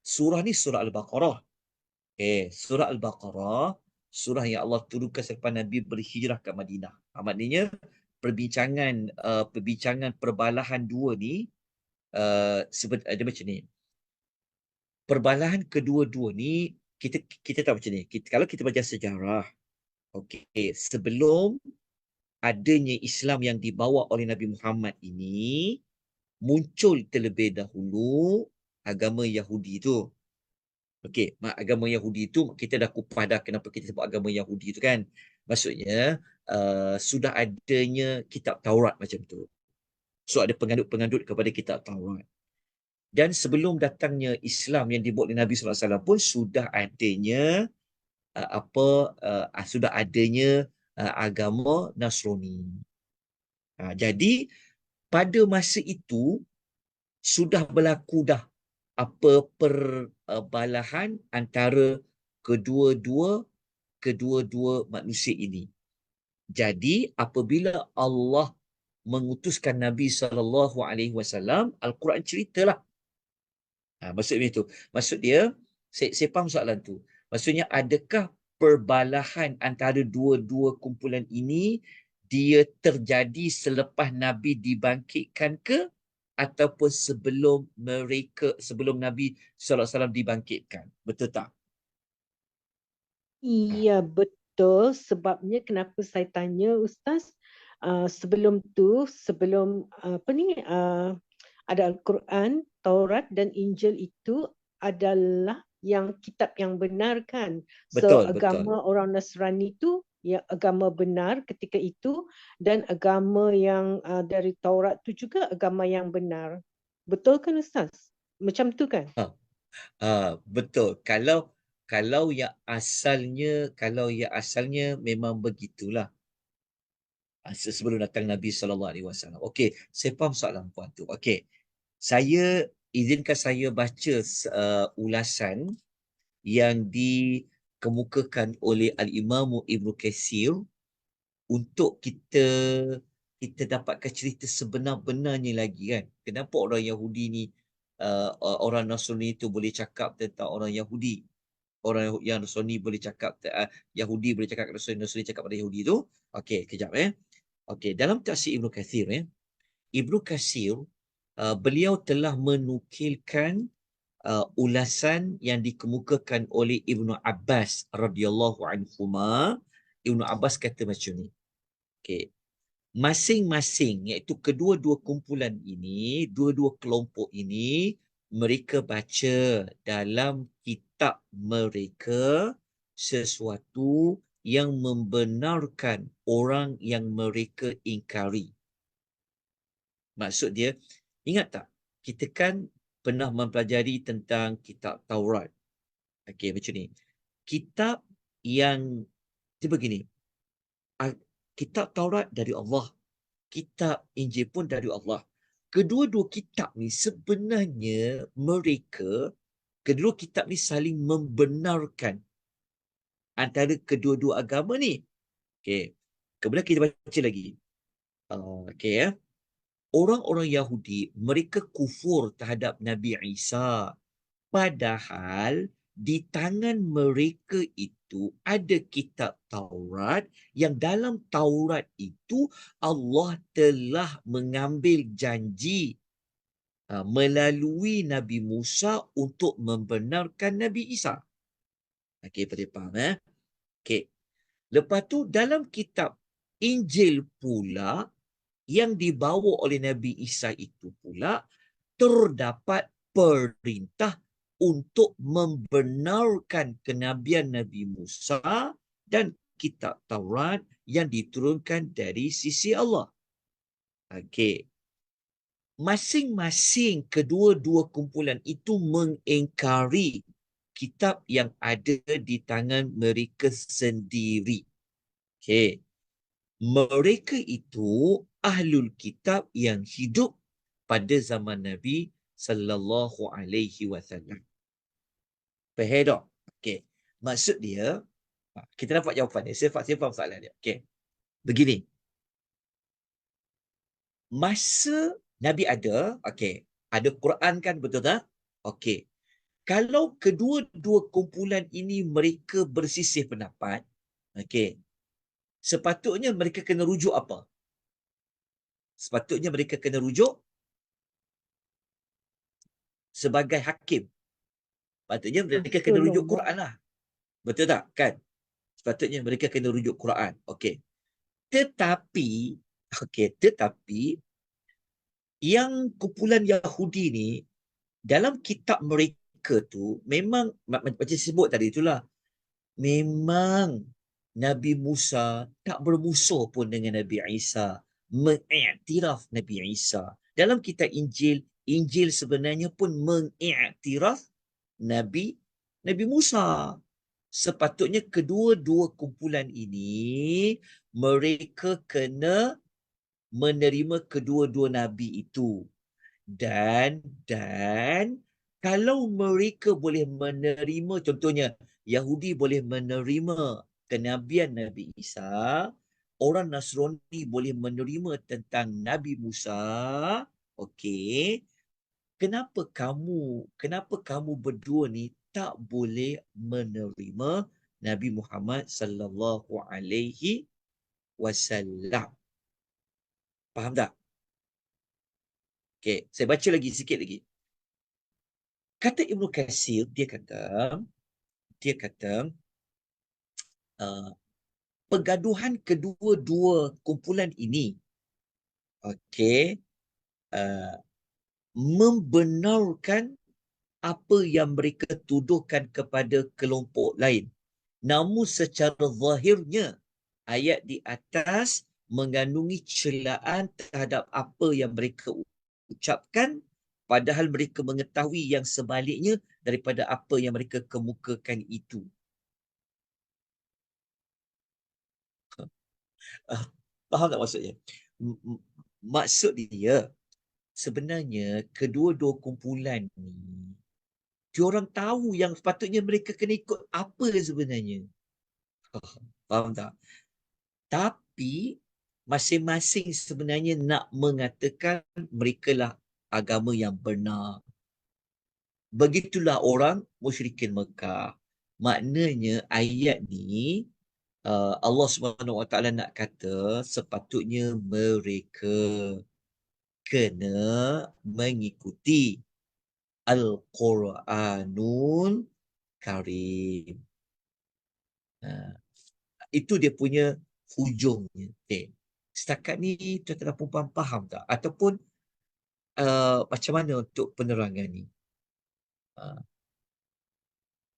surah ni surah Al-Baqarah. Surah Al-Baqarah, surah yang Allah turunkan selepas Nabi berhijrah ke Madinah. Maknanya perbincangan perbalahan dua ni ada macam ni. Perbalahan kedua-dua ni kita tahu macam ni. Kalau kita belajar sejarah, sebelum adanya Islam yang dibawa oleh Nabi Muhammad ini, muncul terlebih dahulu agama Yahudi tu. Agama Yahudi tu kita dah kupas dah kenapa kita sebut agama Yahudi tu kan. Maksudnya sudah adanya kitab Taurat macam tu. So ada pengandut-pengandut kepada kitab Taurat. Dan sebelum datangnya Islam yang dibuat oleh Nabi SAW pun sudah adanya agama Nasrani. Jadi pada masa itu sudah berlaku dah apa perbalahan antara kedua-dua manusia ini. Jadi apabila Allah mengutuskan Nabi SAW, Al-Quran ceritalah. Maksud itu. Maksud dia, saya faham soalan tu. Maksudnya adakah perbalahan antara dua-dua kumpulan ini dia terjadi selepas Nabi dibangkitkan ke ataupun sebelum Nabi SAW dibangkitkan? Betul tak? Iya, betul. Sebabnya kenapa saya tanya Ustaz, sebelum ada Al-Quran, Taurat dan Injil itu adalah yang kitab yang benar kan. So Betul. agama orang Nasrani itu ya agama benar ketika itu, dan agama yang dari Taurat itu juga agama yang benar. Betul kan Ustaz? Macam tu kan? Betul. Kalau yang asalnya memang begitulah. Sebelum datang Nabi SAW. Okey, saya faham soalan puan tu. Okey, izinkan saya baca ulasan yang dikemukakan oleh Al-Imam Ibn Katsir untuk kita dapatkan cerita sebenar-benarnya lagi kan. Kenapa orang Yahudi ni, orang Nasrani itu boleh cakap tentang orang Yahudi. Orang yang Nasrani boleh cakap, Yahudi boleh cakap Nasrani cakap pada Yahudi tu. Okey, kejap Okey, dalam tafsir Ibn Katsir, Ibn Katsir beliau telah menukilkan ulasan yang dikemukakan oleh Ibnu Abbas radhiyallahu anhuma. Ibnu Abbas kata macam ni. Okey. Masing-masing, iaitu kedua-dua kumpulan ini, dua-dua kelompok ini, mereka baca dalam kitab mereka sesuatu yang membenarkan orang yang mereka ingkari. Maksud dia, ingat tak? Kita kan pernah mempelajari tentang kitab Taurat. Okey, macam ni. Kitab yang, dia begini, kitab Taurat dari Allah, kitab Injil pun dari Allah. Kedua-dua kitab ni sebenarnya mereka, kedua kitab ni saling membenarkan antara kedua-dua agama ni. Okey. Kemudian kita baca lagi. Okey ya. Orang-orang Yahudi, mereka kufur terhadap Nabi Isa. Padahal di tangan mereka itu ada kitab Taurat, yang dalam Taurat itu Allah telah mengambil janji melalui Nabi Musa untuk membenarkan Nabi Isa. Okey, pada faham Okey. Lepas tu dalam kitab Injil pula yang dibawa oleh Nabi Isa itu pula terdapat perintah untuk membenarkan kenabian Nabi Musa dan kitab Taurat yang diturunkan dari sisi Allah. Okey. Masing-masing kedua-dua kumpulan itu mengingkari kitab yang ada di tangan mereka sendiri. Okey. Mereka itu ahlul kitab yang hidup pada zaman Nabi sallallahu alaihi wasallam. Faham tak? Okey. Maksud dia, kita dapat jawapan dia. Saya faham soalan dia. Okey. Begini. Masa Nabi ada, okey, ada Quran kan, betul tak? Okey. Kalau kedua-dua kumpulan ini mereka bersisih pendapat, okey, sepatutnya mereka kena rujuk apa? Sepatutnya mereka kena rujuk sebagai hakim. Sepatutnya mereka kena rujuk Quran lah. Betul tak? Kan? Sepatutnya mereka kena rujuk Quran. Okey. Tetapi yang kumpulan Yahudi ni, dalam kitab mereka tu, memang macam sebut tadi itulah, memang Nabi Musa tak bermusuh pun dengan Nabi Isa, mengiktiraf Nabi Isa. Dalam kitab Injil, Injil sebenarnya pun mengiktiraf Nabi Musa. Sepatutnya kedua-dua kumpulan ini mereka kena menerima kedua-dua nabi itu. Dan kalau mereka boleh menerima, contohnya Yahudi boleh menerima kenabian Nabi Isa, orang Nasrani boleh menerima tentang Nabi Musa, okey, kenapa kamu berdua ni tak boleh menerima Nabi Muhammad sallallahu alaihi wasallam? Faham tak? Okey, saya baca lagi sikit lagi. Kata Ibnu Katsir, dia kata pergaduhan kedua-dua kumpulan ini, okey, membenarkan apa yang mereka tuduhkan kepada kelompok lain. Namun secara zahirnya ayat di atas mengandungi celaan terhadap apa yang mereka ucapkan, padahal mereka mengetahui yang sebaliknya daripada apa yang mereka kemukakan itu. Faham tak maksudnya? Maksud dia, sebenarnya kedua-dua kumpulan ni, diorang tahu yang sepatutnya mereka kena ikut apa sebenarnya. Faham tak? Tapi masing-masing sebenarnya nak mengatakan mereka lah agama yang benar. Begitulah orang musyrikin Mekah. Maknanya ayat ni Allah SWT nak kata sepatutnya mereka kena mengikuti Al-Quranul Karim. Itu dia punya hujungnya. Setakat ni tuan-tuan dan puan faham tak? Ataupun macam mana untuk penerangan ni?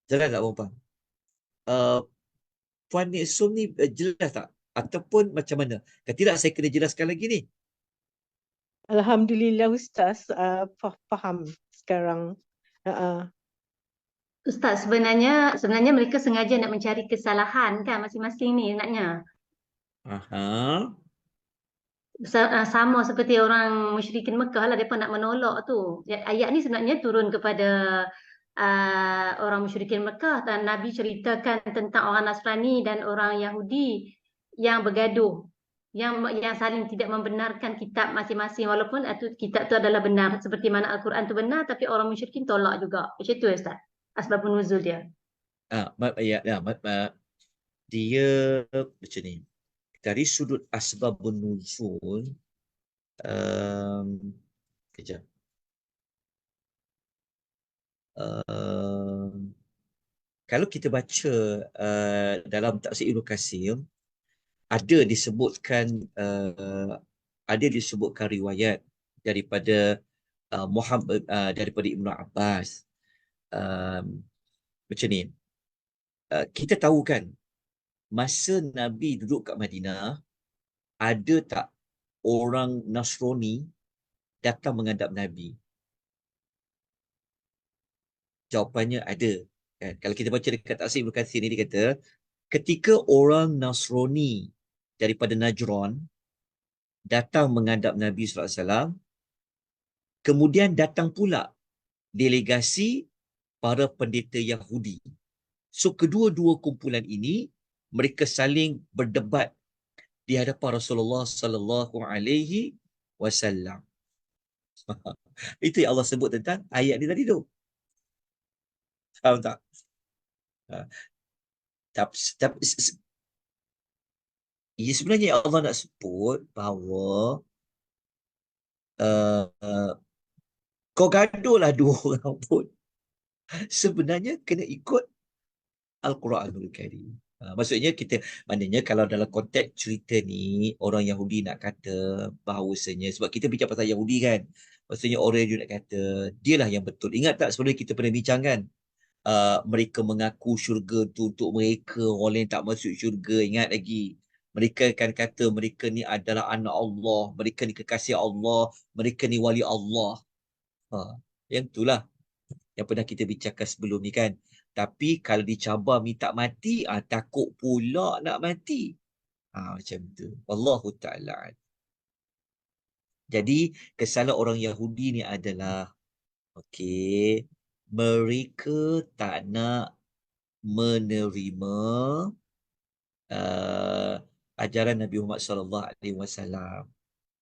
Jelas tak puan? Puan Niksum ni jelas tak? Ataupun macam mana? Kalau tidak, saya kena jelaskan lagi ni. Alhamdulillah Ustaz, faham sekarang. Ustaz, sebenarnya mereka sengaja nak mencari kesalahan kan masing-masing ni naknya. Aha. Sama seperti orang musyrikin Mekah lah, mereka nak menolak tu. Ayat ni sebenarnya turun kepada orang musyrikin Mekah, dan Nabi ceritakan tentang orang Nasrani dan orang Yahudi yang bergaduh, yang saling tidak membenarkan kitab masing-masing, walaupun kitab tu adalah benar seperti mana Al-Quran tu benar, tapi orang musyrikin tolak juga. Macam tu Ustaz, asbabun nuzul dia. Dia macam ni. Dari sudut asbabun nuzul, kejap. Kalau kita baca dalam tafsir Ibnu Katsir, ada disebutkan riwayat daripada Muhammad daripada Ibnu Abbas. Macam ni. Kita tahu kan, masa Nabi duduk kat Madinah, ada tak orang Nasrani datang menghadap Nabi? Jawapannya ada. Kan? Kalau kita baca dekat tafsir Ibnu Katsir ni, dia kata, ketika orang Nasrani daripada Najran datang menghadap Nabi SAW, kemudian datang pula delegasi para pendeta Yahudi. So, kedua-dua kumpulan ini, mereka saling berdebat di hadapan Rasulullah sallallahu alaihi wasallam. Itu yang Allah sebut tentang ayat ni tadi tu. Faham tak? Ya, sebenarnya Allah nak sebut bahawa kau gaduhlah dua orang pun, sebenarnya kena ikut Al-Quranul Karim. Maksudnya maknanya kalau dalam konteks cerita ni, orang Yahudi nak kata bahawasanya, sebab kita bincang pasal Yahudi kan, maksudnya orang Yahudi nak kata, dialah yang betul. Ingat tak sebelum kita pernah bincang kan, mereka mengaku syurga tu untuk mereka, orang lain tak masuk syurga. Ingat lagi, mereka akan kata mereka ni adalah anak Allah, mereka ni kekasih Allah, mereka ni wali Allah. Yang itulah yang pernah kita bincangkan sebelum ni kan. Tapi kalau dicabar minta mati, takut pula nak mati. Macam tu. Wallahu ta'ala. Jadi kesalahan orang Yahudi ni adalah, mereka tak nak menerima ajaran Nabi Muhammad SAW.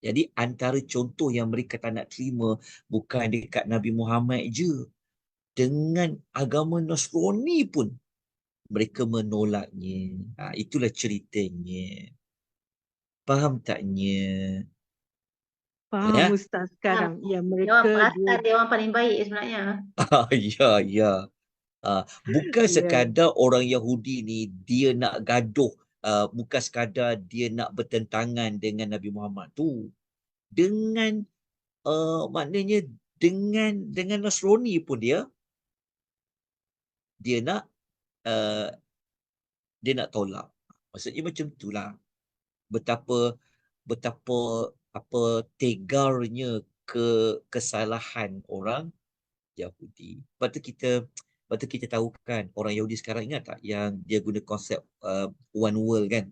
Jadi antara contoh yang mereka tak nak terima bukan dekat Nabi Muhammad je, dengan agama Nasrani pun mereka menolaknya. Itulah ceritanya. Faham taknya? Faham Ustaz sekarang. Ya, Dia mereka orang paling baik sebenarnya. Ya. Bukan sekadar orang Yahudi ni dia nak gaduh, bukan sekadar dia nak bertentangan dengan Nabi Muhammad tu. Dengan maknanya dengan Nasrani pun dia nak tolak. Maksudnya macam itulah. Betapa tegarnya kesalahan orang Yahudi. Lepas tu kita tahu kan, orang Yahudi sekarang, ingat tak yang dia guna konsep one world kan?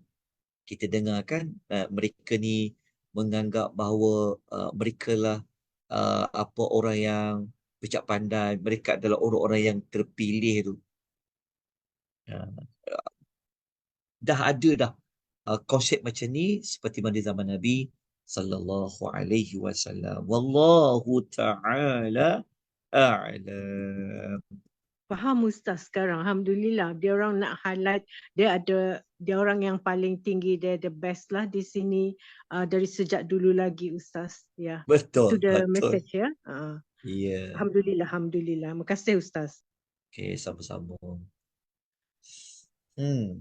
Kita dengar kan, mereka ni menganggap bahawa mereka lah orang yang bijak pandai, mereka adalah orang-orang yang terpilih tu. Dah ada dah konsep macam ni seperti mana zaman Nabi sallallahu alaihi wasallam. Wallahu ta'ala a'lam. Faham Ustaz sekarang, Alhamdulillah. Dia orang nak highlight, dia orang yang paling tinggi, dia the best lah di sini dari sejak dulu lagi Ustaz. Ya, itu Betul, the betul. message ya. Ya. Alhamdulillah, Alhamdulillah. Terima kasih Ustaz. Okey, sama-sama.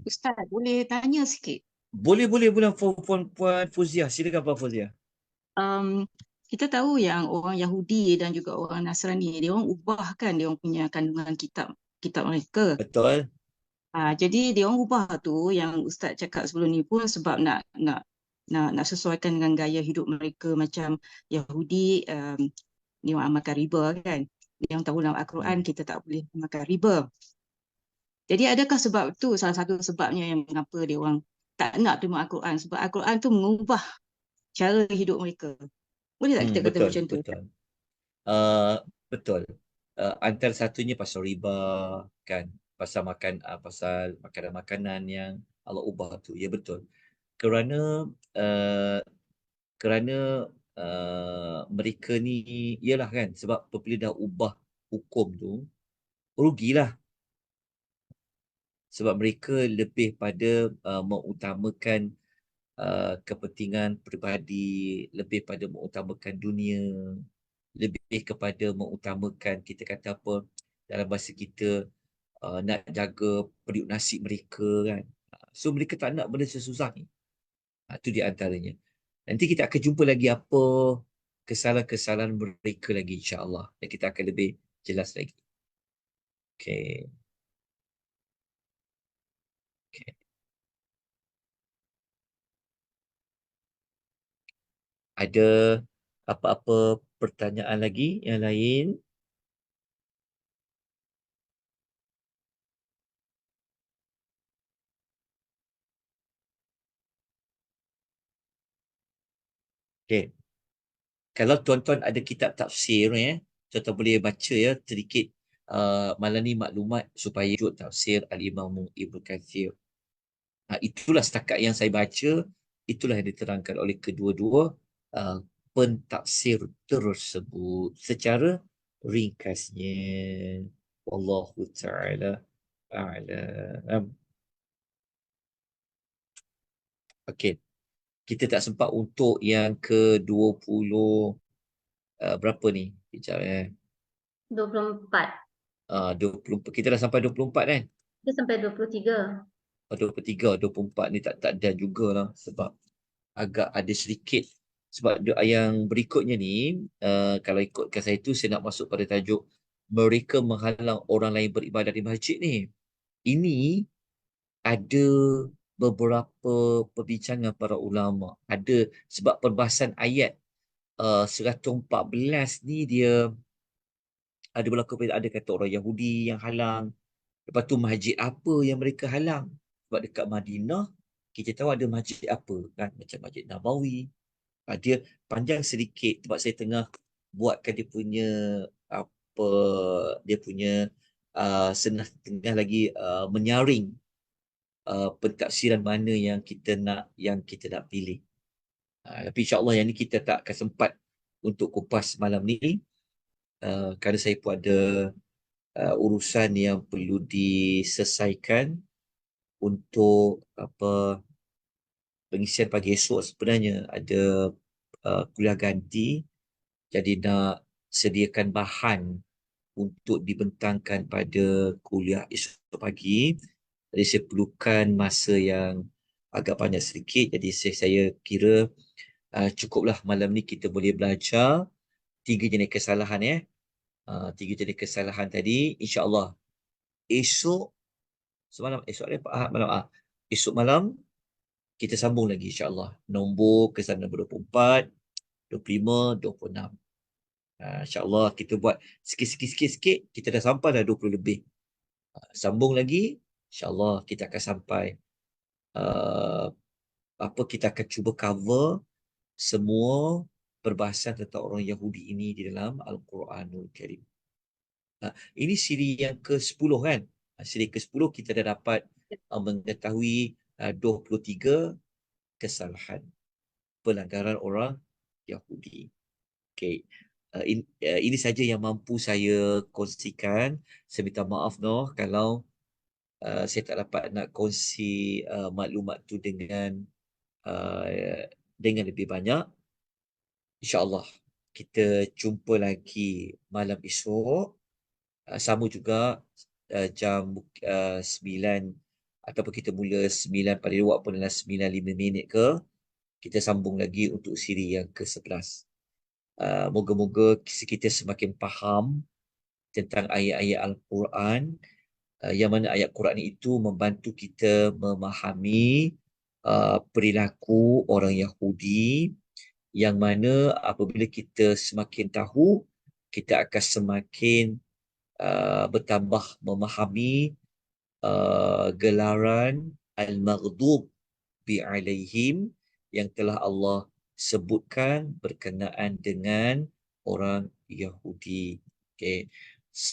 Ustaz, boleh tanya sikit? Boleh, boleh, boleh. Puan Fuzia. Silakan Puan Fuzia. Kita tahu yang orang Yahudi dan juga orang Nasrani, dia orang ubahkan dia orang punya kandungan kitab mereka. Betul. Jadi dia orang ubah tu yang Ustaz cakap sebelum ni pun sebab nak sesuaikan dengan gaya hidup mereka. Macam Yahudi, dia orang amalkan riba kan. Dia orang tahu dalam Al-Quran kita tak boleh makan riba. Jadi adakah sebab tu salah satu sebabnya yang mengapa dia orang tak nak terima Al-Quran? Sebab Al-Quran tu mengubah cara hidup mereka. Boleh tak kita kata Betul, macam tu? betul. Betul. Antara satunya pasal riba kan, pasal makanan-makanan yang Allah ubah tu. Ya betul. Kerana mereka ni ialah kan, sebab apabila dah ubah hukum tu, rugilah. Sebab mereka lebih pada mengutamakan kepentingan peribadi, lebih pada mengutamakan dunia, lebih kepada mengutamakan, kita kata apa, dalam bahasa kita, nak jaga periuk nasi mereka kan. So mereka tak nak benda sesusah ni. Itu di antaranya. Nanti kita akan jumpa lagi apa kesalahan-kesalahan mereka lagi, insya-Allah. Dan kita akan lebih jelas lagi. Okay. Okay. Ada apa-apa pertanyaan lagi yang lain? Okay. Kalau tuan-tuan ada kitab tafsir ni, tuan-tuan boleh baca ya sedikit malam ni maklumat supaya wujud tafsir Al-Imam Ibn Katsir. Itulah setakat yang saya baca, itulah yang diterangkan oleh kedua-dua pentafsir tersebut secara ringkasnya. Wallahu ta'ala a'lam. Okey. Kita tak sempat untuk yang ke-20 berapa ni? Kejap 24. 24. Kita dah sampai 24 kan? Kita sampai 23. 23, 24 ni tak ada jugalah sebab agak ada sedikit. Sebab yang berikutnya ni, kalau ikutkan saya tu, saya nak masuk pada tajuk mereka menghalang orang lain beribadah di masjid ni. Ini ada beberapa perbincangan para ulama. Ada sebab perbahasan ayat 114 ni dia ada berlaku, ada kata orang Yahudi yang halang. Lepas tu masjid apa yang mereka halang? Sebab dekat Madinah, kita tahu ada masjid apa kan? Macam Masjid Nabawi. Dia panjang sedikit sebab saya tengah buatkan dia punya apa, dia punya tengah lagi menyaring pentafsiran mana yang kita nak pilih. Tapi insya-Allah yang ni kita tak akan sempat untuk kupas malam ni. Kerana saya pun ada urusan yang perlu diselesaikan untuk pengisian pagi esok. Sebenarnya ada kuliah ganti, jadi nak sediakan bahan untuk dibentangkan pada kuliah esok pagi. Jadi saya perlukan masa yang agak banyak sedikit, jadi saya kira cukuplah malam ni kita boleh belajar 3 jenis kesalahan 3 jenis kesalahan tadi. InsyaAllah esok malam kita sambung lagi insyaAllah. Nombor kesalahan nombor 24, 25, 26. InsyaAllah kita buat sikit-sikit, kita dah sampai dah 20 lebih. Sambung lagi, insyaAllah kita akan sampai kita akan cuba cover semua perbahasan tentang orang Yahudi ini di dalam Al-Quranul Karim. Ini siri yang ke-10 kan? Siri ke-10 kita dah dapat mengetahui 23 kesalahan pelanggaran orang Yahudi. Okay. Ini saja yang mampu saya kongsikan. Saya minta maaf kalau saya tak dapat nak kongsi maklumat tu dengan lebih banyak. InsyaAllah kita jumpa lagi malam esok. Sama juga jam 9 ataupun kita mula 9 pada waktu pun adalah 9:05 ke. Kita sambung lagi untuk siri yang ke-11. Moga-moga kita semakin faham tentang ayat-ayat Al-Quran, yang mana ayat Quran itu membantu kita memahami perilaku orang Yahudi, yang mana apabila kita semakin tahu, kita akan semakin bertambah memahami gelaran Al-Maghdub bi'alaihim yang telah Allah sebutkan berkenaan dengan orang Yahudi. Okay.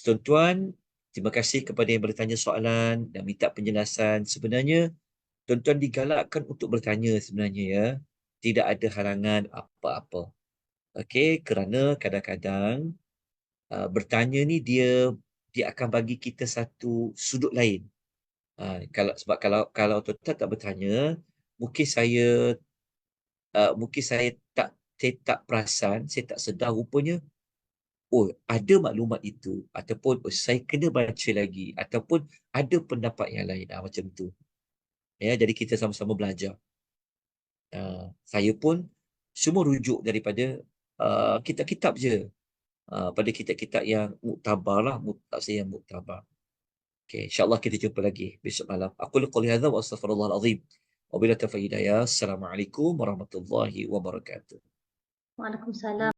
Tuan-tuan, terima kasih kepada yang bertanya soalan dan minta penjelasan. Sebenarnya, tuan-tuan digalakkan untuk bertanya sebenarnya ya. Tidak ada halangan apa-apa. Okay, kerana kadang-kadang bertanya ni dia akan bagi kita satu sudut lain. Sebab kalau tuan-tuan tak bertanya, mungkin saya tak perasan, saya tak sedar rupanya, ada maklumat itu, ataupun saya kena baca lagi, ataupun ada pendapat yang lain, macam tu. Ya, jadi kita sama-sama belajar. Saya pun semua rujuk daripada kitab-kitab je. Pada kitab-kitab yang muktabar lah, tafsir yang muktabar. Okay, insyaAllah kita jumpa lagi besok malam. Aku qouli hadza wa astaghfirullahalazim. Wabillahi taufiq hidayah. Assalamualaikum warahmatullahi wabarakatuh. Waalaikumsalam.